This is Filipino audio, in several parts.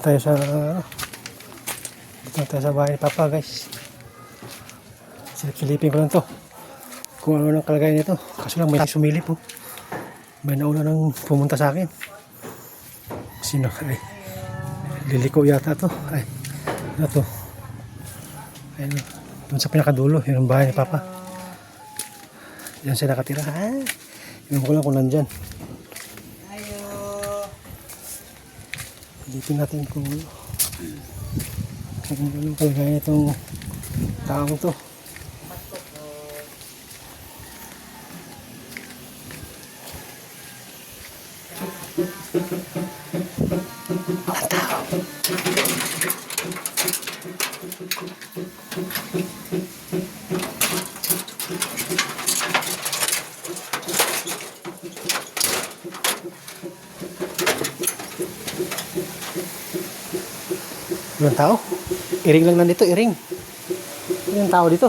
tayo sa dito tayo sa bahay ni Papa, guys. Silipin ko lang to kung ano nang kalagayan nito. Kaso lang may sumilip po. May nauna nang pumunta sa akin. Sino? Ay, liliko yata to. Ay, ano to? Ayun, doon sa pinakadulo, yun ang bahay ni Papa. Yan siya nakatira. Yun ko lang kung nandyan. Silipin natin kung ano kalagayan itong taong to. Walang tao. Walang tao. Iring lang nandito, iring. Walang tao dito.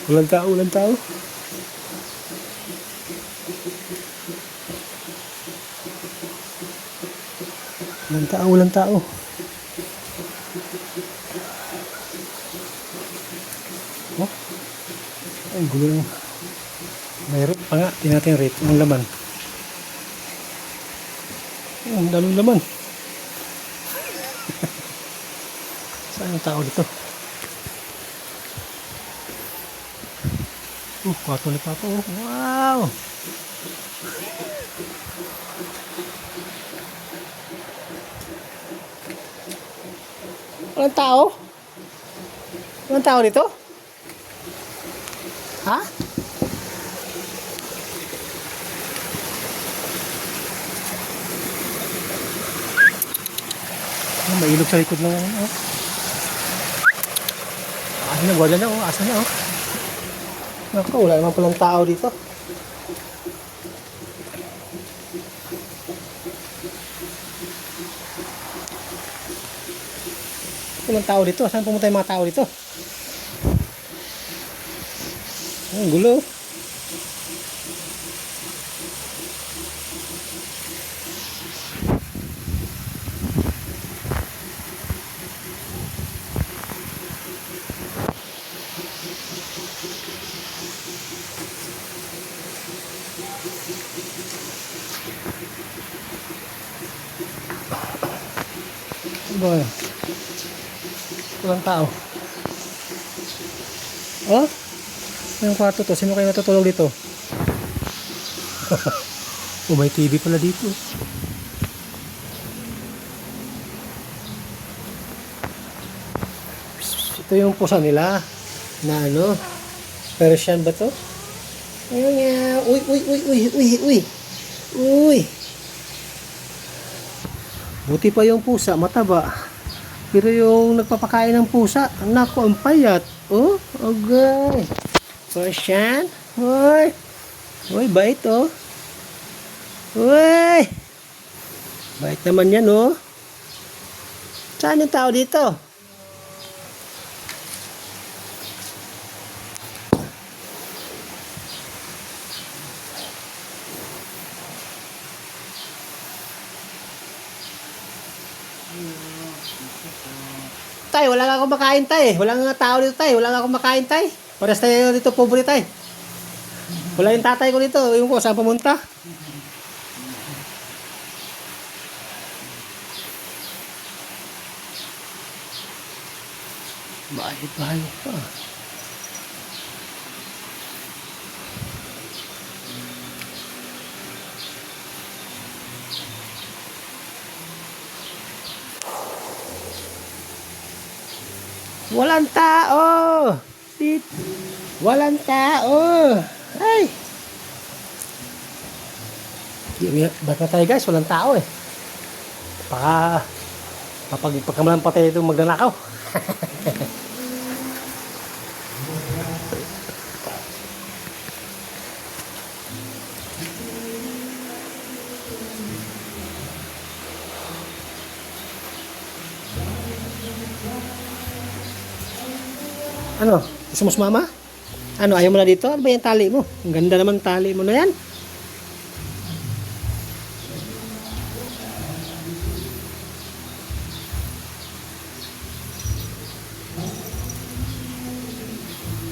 Walang tao, walang tao. Walang tao, walang tao. Oh, ay gulo lang. May rate pa nga. Tingnan natin yung rate. Ang laman. Ang daming laman. Saan yung tao dito? Kwarto ni Papa. Oh. Wow! Walang tao? Walang tao dito? Ha? May ilog sa likod ng ano. Asa na, gwardiya na. Asa na. Naku, wala naman palang tao dito. Walang tao dito. Saan pumunta yung mga tao dito? Ang gulo. Boy. Walang tao. Oh? Yung kwarto to. Sino kayo natutulog dito? Oh, may TV pala dito. Ito yung pusa nila. Na ano? Persian ba to? Ayun nga. Uy, uy, uy, uy, uy, uy. Uy. Buti pa yung pusa, mataba. Pero yung nagpapakain ng pusa, naku, ang payat. Oh, okay. Persian. Uy. Uy, bait oh. Uy. Bait naman yan oh. Saan yung tao dito? Tay, wala nga akong makain tay. Wala nga tao dito tay. Wala nga akong makain tay. Pares tayo dito pobre tay. Wala yung tatay ko dito. Yung ko saan pumunta. Bahay pa. Walang tao. Walang tao. Ay. Ba't na tayo guys? Walang tao eh. Pagkamalang patay itong magnanakaw. Ano? Gusto mo sumama? Ano, ayaw mo na dito? Ano ba yung tali mo? Ang ganda naman tali mo na yan.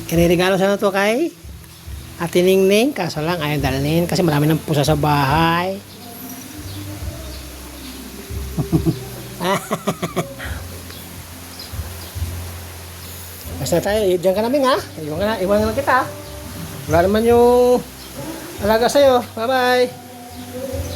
Iniregalo sana to kay Ate Ningning. Kaso lang ayaw dalhin kasi marami ng pusa sa bahay. Basta tayo, diyan ka namin ha. Iwan na lang kita. Wala naman yung alaga sa'yo. Bye-bye.